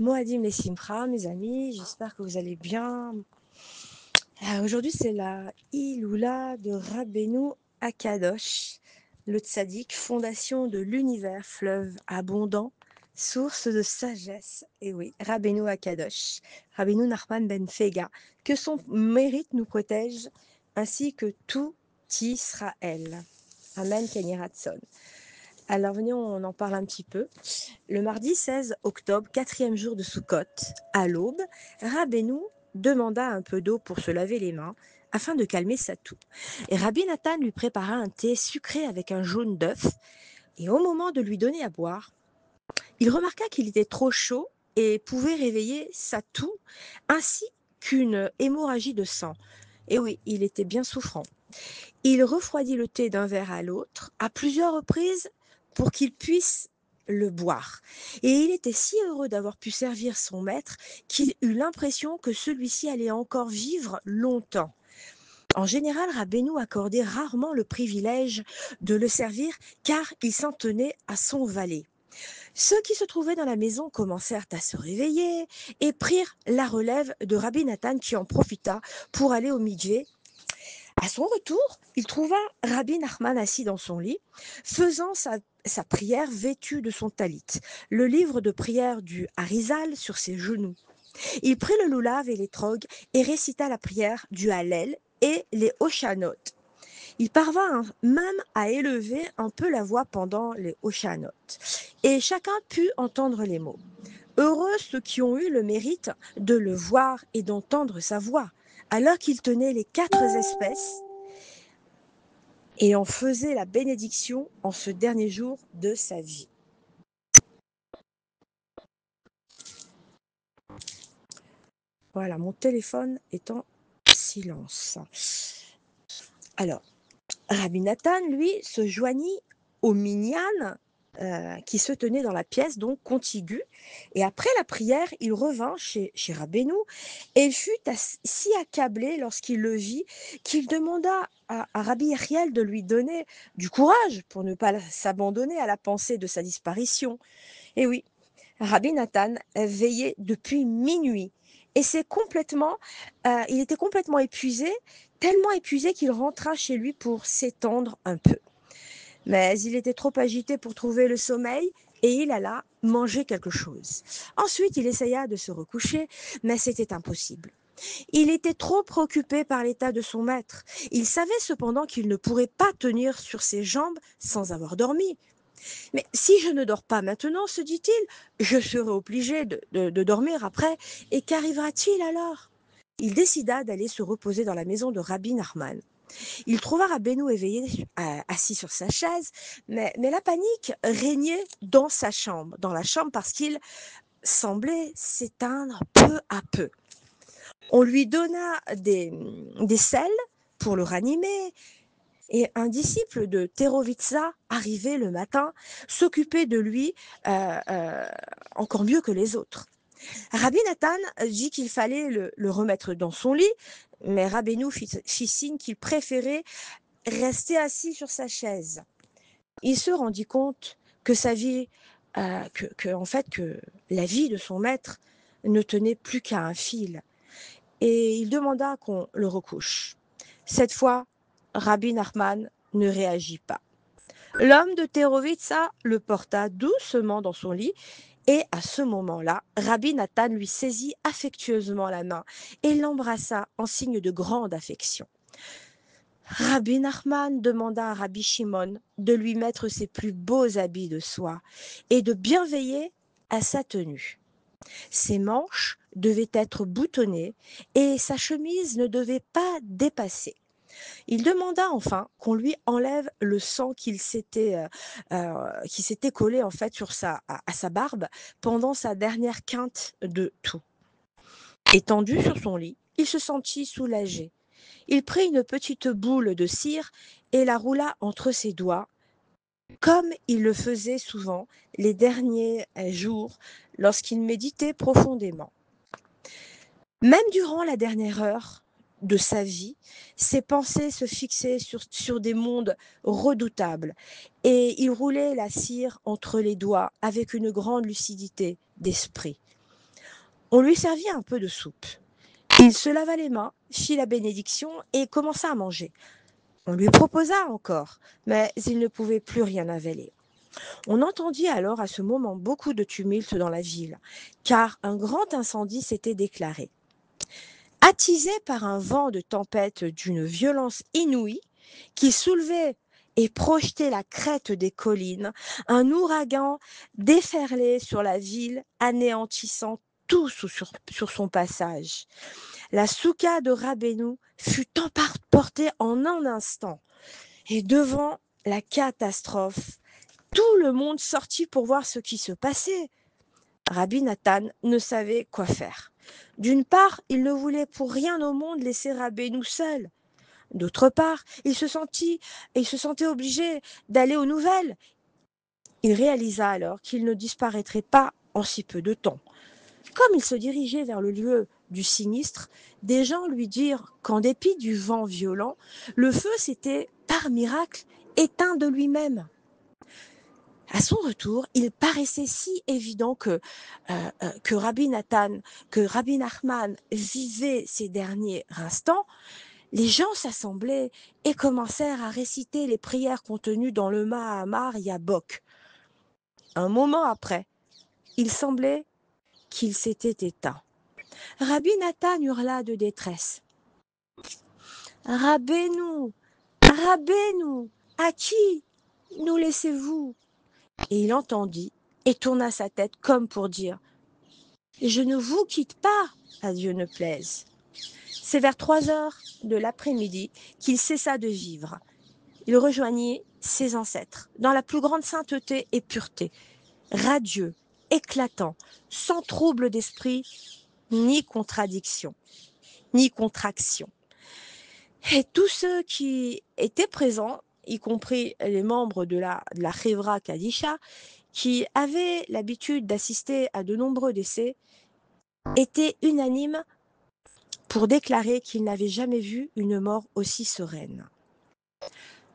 Moadim les Simcha, mes amis, j'espère que vous allez bien. Aujourd'hui, c'est la Iloula de Rabbeinu Akadosh, le tzaddik, fondation de l'univers, fleuve abondant, source de sagesse. Et oui, Rabbeinu Akadosh, Rabbeinu Nachman ben Fega, que son mérite nous protège, ainsi que tout Israël. Amen, Ken Yireh Ratzon. Alors venez, on en parle un petit peu. Le mardi 16 octobre, quatrième jour de Sukkot, à l'aube, Rabbeinu demanda un peu d'eau pour se laver les mains afin de calmer sa toux. Et Rabbi Nathan lui prépara un thé sucré avec un jaune d'œuf. Et au moment de lui donner à boire, il remarqua qu'il était trop chaud et pouvait réveiller sa toux ainsi qu'une hémorragie de sang. Et oui, il était bien souffrant. Il refroidit le thé d'un verre à l'autre à plusieurs reprises pour qu'il puisse le boire. Et il était si heureux d'avoir pu servir son maître qu'il eut l'impression que celui-ci allait encore vivre longtemps. En général, Rabbeinu accordait rarement le privilège de le servir car il s'en tenait à son valet. Ceux qui se trouvaient dans la maison commencèrent à se réveiller et prirent la relève de Rabbi Nathan qui en profita pour aller au midvé. À son retour, il trouva Rabbi Nachman assis dans son lit, faisant sa prière vêtu de son talit, le livre de prière du Harizal sur ses genoux. Il prit le loulav et l'étrog et récita la prière du Hallel et les Oshanot. Il parvint même à élever un peu la voix pendant les Oshanot, et chacun put entendre les mots. Heureux ceux qui ont eu le mérite de le voir et d'entendre sa voix, alors qu'il tenait les quatre espèces et en faisait la bénédiction en ce dernier jour de sa vie. Voilà, mon téléphone est en silence. Alors, Rabbi Nathan, lui, se joignit au minyan qui se tenait dans la pièce, donc contiguë. Et après la prière, il revint chez Rabbeinu et il fut si accablé lorsqu'il le vit qu'il demanda à Rabbi Yechiel de lui donner du courage pour ne pas s'abandonner à la pensée de sa disparition. Et oui, Rabbi Nathan veillait depuis minuit et il était complètement épuisé, tellement épuisé qu'il rentra chez lui pour s'étendre un peu. Mais il était trop agité pour trouver le sommeil et il alla manger quelque chose. Ensuite, il essaya de se recoucher, mais c'était impossible. Il était trop préoccupé par l'état de son maître. Il savait cependant qu'il ne pourrait pas tenir sur ses jambes sans avoir dormi. Mais si je ne dors pas maintenant, se dit-il, je serai obligé de dormir après, et qu'arrivera-t-il alors? Il décida d'aller se reposer dans la maison de Rabbi Nachman. Il trouva Rabbeinu éveillé, assis sur sa chaise, mais la panique régnait dans la chambre, parce qu'il semblait s'éteindre peu à peu. On lui donna des sels pour le ranimer, et un disciple de Terovitsa, arrivé le matin, s'occupait de lui encore mieux que les autres. Rabbi Nathan dit qu'il fallait le remettre dans son lit, mais Rabbeinu fit signe qu'il préférait rester assis sur sa chaise. Il se rendit compte que sa vie, en fait, que la vie de son maître ne tenait plus qu'à un fil, et il demanda qu'on le recouche. Cette fois, Rabbi Nachman ne réagit pas. L'homme de Terovitsa le porta doucement dans son lit et à ce moment-là, Rabbi Nathan lui saisit affectueusement la main et l'embrassa en signe de grande affection. Rabbi Nachman demanda à Rabbi Shimon de lui mettre ses plus beaux habits de soie et de bien veiller à sa tenue. Ses manches devaient être boutonnées et sa chemise ne devait pas dépasser. Il demanda enfin qu'on lui enlève le sang qui s'était collé en fait à sa barbe pendant sa dernière quinte de toux. Étendu sur son lit, il se sentit soulagé. Il prit une petite boule de cire et la roula entre ses doigts, comme il le faisait souvent les derniers jours lorsqu'il méditait profondément. Même durant la dernière heure de sa vie, ses pensées se fixaient sur des mondes redoutables et il roulait la cire entre les doigts avec une grande lucidité d'esprit. On lui servit un peu de soupe. Il se lava les mains, fit la bénédiction et commença à manger. On lui proposa encore, mais il ne pouvait plus rien avaler. On entendit alors à ce moment beaucoup de tumulte dans la ville, car un grand incendie s'était déclaré. Attisé par un vent de tempête d'une violence inouïe, qui soulevait et projetait la crête des collines, un ouragan déferlait sur la ville, anéantissant tout sur son passage. La souka de Rabbeinu fut emportée en un instant, et devant la catastrophe, tout le monde sortit pour voir ce qui se passait. Rabbi Nathan ne savait quoi faire. D'une part, il ne voulait pour rien au monde laisser Rabbeinu seul. D'autre part, il se sentait obligé d'aller aux nouvelles. Il réalisa alors qu'il ne disparaîtrait pas en si peu de temps. Comme il se dirigeait vers le lieu du sinistre, des gens lui dirent qu'en dépit du vent violent, le feu s'était, par miracle, éteint de lui-même. À son retour, il paraissait si évident que Rabbi Nathan, que Rabbi Nachman vivait ces derniers instants. Les gens s'assemblaient et commencèrent à réciter les prières contenues dans le Mahamar Yabok. Un moment après, il semblait qu'il s'était éteint. Rabbi Nathan hurla de détresse. Rabbeinu, Rabbeinu, à qui nous laissez-vous? Et il entendit et tourna sa tête comme pour dire: je ne vous quitte pas, à Dieu ne plaise. C'est vers 3 heures de l'après-midi qu'il cessa de vivre. Il rejoignit ses ancêtres dans la plus grande sainteté et pureté, radieux, éclatant, sans trouble d'esprit, ni contradiction, ni contraction. Et tous ceux qui étaient présents, y compris les membres de la Chevra Kadisha, qui avaient l'habitude d'assister à de nombreux décès, étaient unanimes pour déclarer qu'ils n'avaient jamais vu une mort aussi sereine.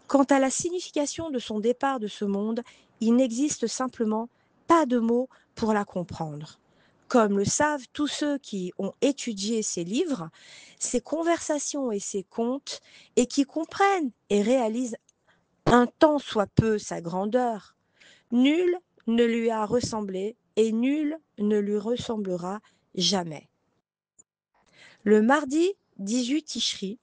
Quant à la signification de son départ de ce monde, il n'existe simplement pas de mots pour la comprendre. Comme le savent tous ceux qui ont étudié ses livres, ses conversations et ses contes, et qui comprennent et réalisent un tant soit peu sa grandeur, nul ne lui a ressemblé et nul ne lui ressemblera jamais. Le mardi 18 Tishri,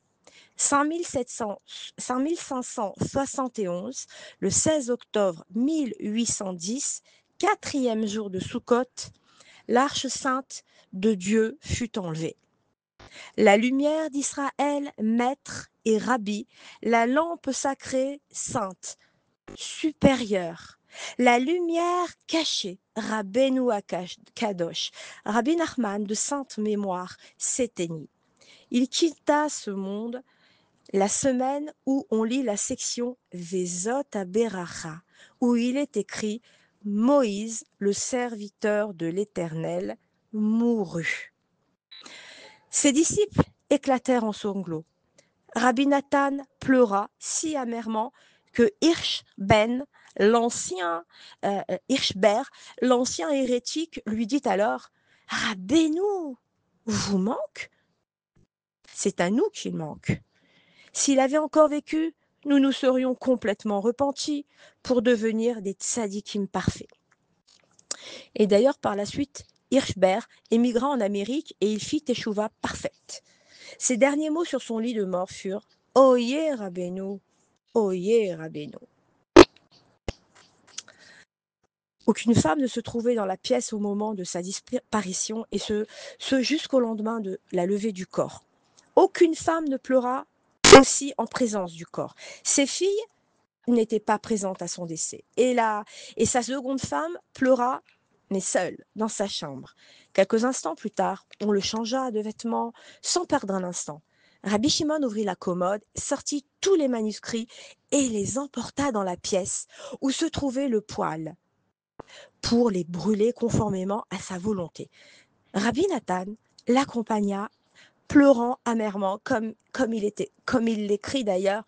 5571, le 16 octobre 1810, quatrième jour de Soukhot, l'arche sainte de Dieu fut enlevée. La lumière d'Israël, maître et rabbi, la lampe sacrée, sainte, supérieure, la lumière cachée, Rabbeinu Kadosh, Rabbi Nachman de sainte mémoire, s'éteignit. Il quitta ce monde la semaine où on lit la section Vezot Aberacha, où il est écrit Moïse, le serviteur de l'Éternel, mourut. Ses disciples éclatèrent en sanglots. Rabbi Nathan pleura si amèrement que Hirschber, l'ancien hérétique, lui dit alors: Rabbeinu, vous manque? C'est à nous qu'il manque. S'il avait encore vécu, nous nous serions complètement repentis pour devenir des tzadikim parfaits. Et d'ailleurs, par la suite, Hirschberg émigra en Amérique et il fit teshuva parfaite. Ses derniers mots sur son lit de mort furent « Oyez Rabbeinu, oyez Rabbeinu ». Aucune femme ne se trouvait dans la pièce au moment de sa disparition et ce jusqu'au lendemain de la levée du corps. Aucune femme ne pleura aussi en présence du corps. Ses filles n'étaient pas présentes à son décès. Et sa seconde femme pleura, mais seule, dans sa chambre. Quelques instants plus tard, on le changea de vêtements sans perdre un instant. Rabbi Shimon ouvrit la commode, sortit tous les manuscrits et les emporta dans la pièce où se trouvait le poêle pour les brûler conformément à sa volonté. Rabbi Nathan l'accompagna, pleurant amèrement, comme il l'écrit d'ailleurs.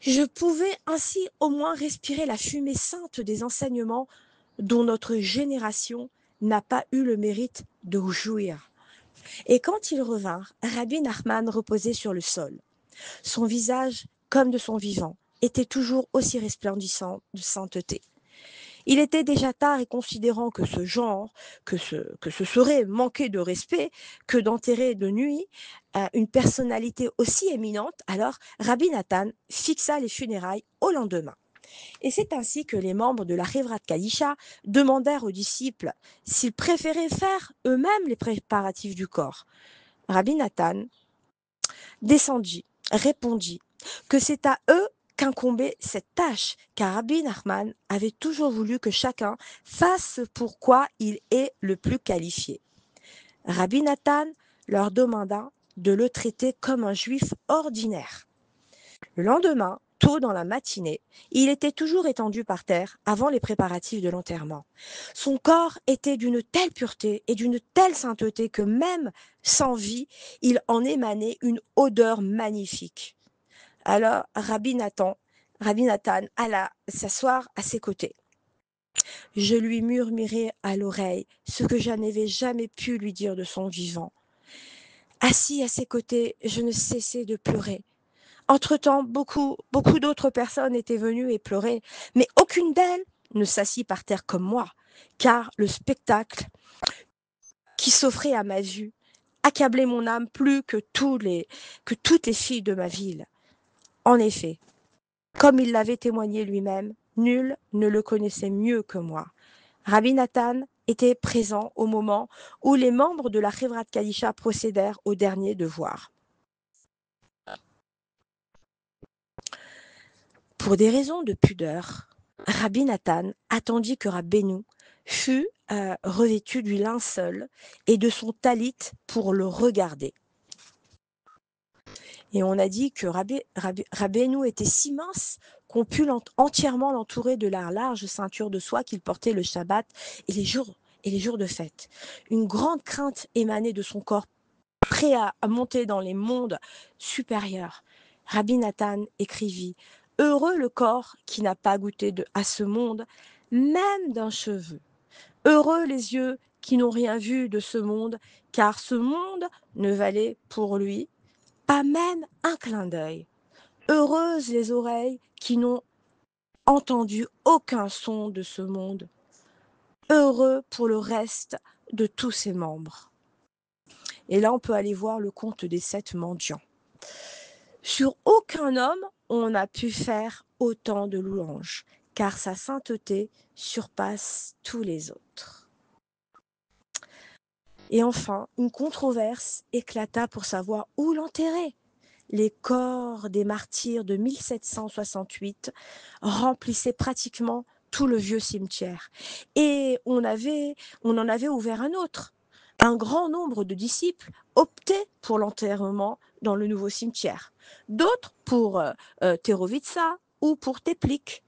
Je pouvais ainsi au moins respirer la fumée sainte des enseignements dont notre génération n'a pas eu le mérite de jouir. Et quand ils revinrent, Rabbi Nachman reposait sur le sol. Son visage, comme de son vivant, était toujours aussi resplendissant de sainteté. Il était déjà tard et considérant que ce genre, que ce serait manquer de respect que d'enterrer de nuit une personnalité aussi éminente, alors Rabbi Nathan fixa les funérailles au lendemain. Et c'est ainsi que les membres de la Hevrat Kadisha demandèrent aux disciples s'ils préféraient faire eux-mêmes les préparatifs du corps. Rabbi Nathan descendit, répondit que c'est à eux qu'incombait cette tâche, car Rabbi Nachman avait toujours voulu que chacun fasse pour quoi il est le plus qualifié. Rabbi Nathan leur demanda de le traiter comme un juif ordinaire. Le lendemain, tôt dans la matinée, il était toujours étendu par terre avant les préparatifs de l'enterrement. Son corps était d'une telle pureté et d'une telle sainteté que même sans vie, il en émanait une odeur magnifique. Alors Rabbi Nathan alla s'asseoir à ses côtés. Je lui murmurai à l'oreille ce que je n'avais jamais pu lui dire de son vivant. Assis à ses côtés, je ne cessai de pleurer. Entre-temps, beaucoup d'autres personnes étaient venues et pleuraient, mais aucune d'elles ne s'assit par terre comme moi, car le spectacle qui s'offrait à ma vue accablait mon âme plus que toutes les filles de ma ville. En effet, comme il l'avait témoigné lui-même, nul ne le connaissait mieux que moi. Rabbi Nathan était présent au moment où les membres de la Hevrat Kadisha procédèrent au dernier devoir. Pour des raisons de pudeur, Rabbi Nathan attendit que Rabbeinu fût revêtu du linceul et de son talit pour le regarder. Et on a dit que Rabbeinu était si mince qu'on put entièrement l'entourer de la large ceinture de soie qu'il portait le Shabbat et les jours de fête. Une grande crainte émanait de son corps, prêt à monter dans les mondes supérieurs. Rabbi Nathan écrivit « Heureux le corps qui n'a pas goûté à ce monde, même d'un cheveu. Heureux les yeux qui n'ont rien vu de ce monde, car ce monde ne valait pour lui pas même un clin d'œil. Heureuses les oreilles qui n'ont entendu aucun son de ce monde. Heureux pour le reste de tous ses membres. » Et là, on peut aller voir le conte des 7 mendiants. Sur aucun homme on n'a pu faire autant de louanges, car sa sainteté surpasse tous les autres. Et enfin, une controverse éclata pour savoir où l'enterrer. Les corps des martyrs de 1768 remplissaient pratiquement tout le vieux cimetière. Et on en avait ouvert un autre. Un grand nombre de disciples optaient pour l'enterrement dans le nouveau cimetière. D'autres pour Terovitsa ou pour Teplik.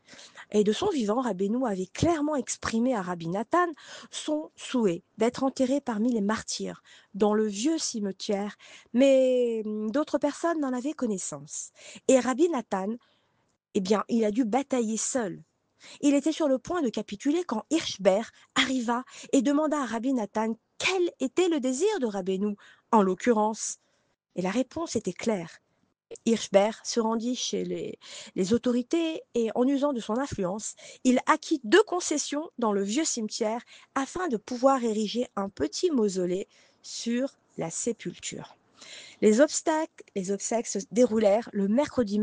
Et de son vivant, Rabbeinu avait clairement exprimé à Rabbi Nathan son souhait d'être enterré parmi les martyrs, dans le vieux cimetière, mais d'autres personnes n'en avaient connaissance. Et Rabbi Nathan, eh bien, il a dû batailler seul. Il était sur le point de capituler quand Hirschberg arriva et demanda à Rabbi Nathan quel était le désir de Rabbeinu, en l'occurrence. Et la réponse était claire. Hirschberg se rendit chez les autorités et, en usant de son influence, il acquit 2 concessions dans le vieux cimetière afin de pouvoir ériger un petit mausolée sur la sépulture. Les obsèques se déroulèrent le mercredi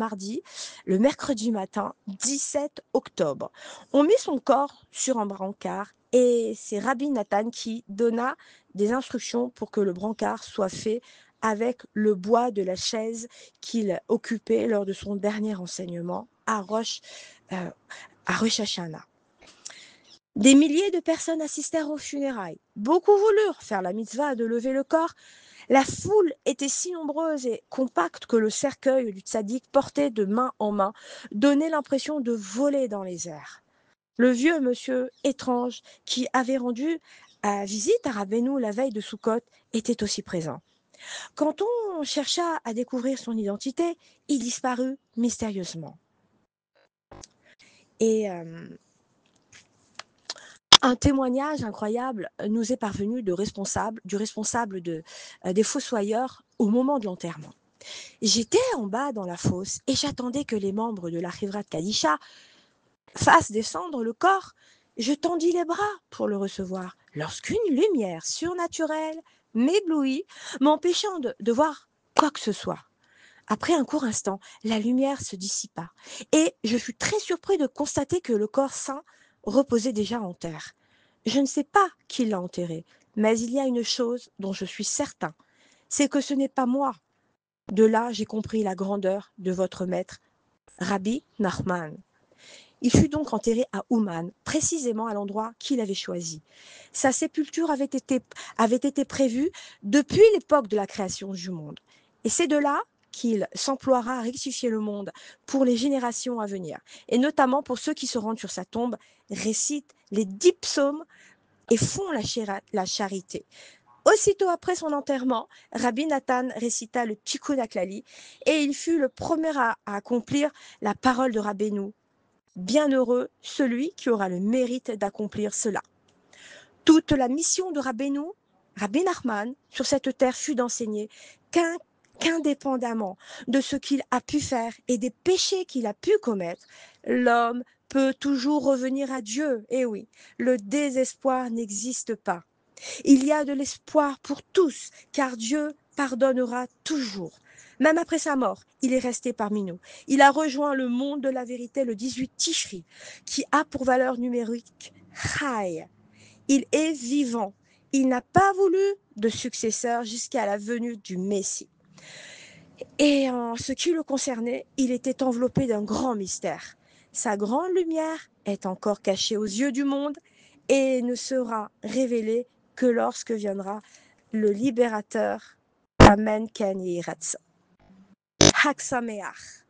matin 17 octobre. On mit son corps sur un brancard et c'est Rabbi Nathan qui donna des instructions pour que le brancard soit fait avec le bois de la chaise qu'il occupait lors de son dernier enseignement à Rosh Hashanah. Des milliers de personnes assistèrent aux funérailles. Beaucoup voulurent faire la mitzvah de lever le corps. La foule était si nombreuse et compacte que le cercueil du tzaddik, porté de main en main, donnait l'impression de voler dans les airs. Le vieux monsieur étrange qui avait rendu visite à Rabbeinu la veille de Soukhot était aussi présent. Quand on chercha à découvrir son identité, il disparut mystérieusement. Et Un témoignage incroyable nous est parvenu du responsable des fossoyeurs au moment de l'enterrement. J'étais en bas dans la fosse et j'attendais que les membres de la Khivrat Kadisha fassent descendre le corps. Je tendis les bras pour le recevoir lorsqu'une lumière surnaturelle m'éblouit, m'empêchant de voir quoi que ce soit. Après un court instant, la lumière se dissipa et je fus très surpris de constater que le corps saint reposait déjà en terre. Je ne sais pas qui l'a enterré, mais il y a une chose dont je suis certain, c'est que ce n'est pas moi. De là, j'ai compris la grandeur de votre maître, Rabbi Nachman. Il fut donc enterré à Ouman, précisément à l'endroit qu'il avait choisi. Sa sépulture avait été prévue depuis l'époque de la création du monde. Et c'est de là qu'il s'emploiera à rectifier le monde pour les générations à venir. Et notamment pour ceux qui se rendent sur sa tombe, récitent les 10 psaumes et font la charité. Aussitôt après son enterrement, Rabbi Nathan récita le Tikkun HaKlali et il fut le premier à accomplir la parole de Rabbeinu. Bienheureux celui qui aura le mérite d'accomplir cela. Toute la mission de Rabbi Nachman, sur cette terre fut d'enseigner qu'indépendamment de ce qu'il a pu faire et des péchés qu'il a pu commettre, l'homme peut toujours revenir à Dieu. Et oui, le désespoir n'existe pas. Il y a de l'espoir pour tous, car Dieu pardonnera toujours. Même après sa mort, il est resté parmi nous. Il a rejoint le monde de la vérité le 18 Tishri, qui a pour valeur numérique Chai. Il est vivant. Il n'a pas voulu de successeur jusqu'à la venue du Messie. Et en ce qui le concernait, il était enveloppé d'un grand mystère. Sa grande lumière est encore cachée aux yeux du monde et ne sera révélée que lorsque viendra le libérateur. Amen Ken Yiratz. Hag Sameach.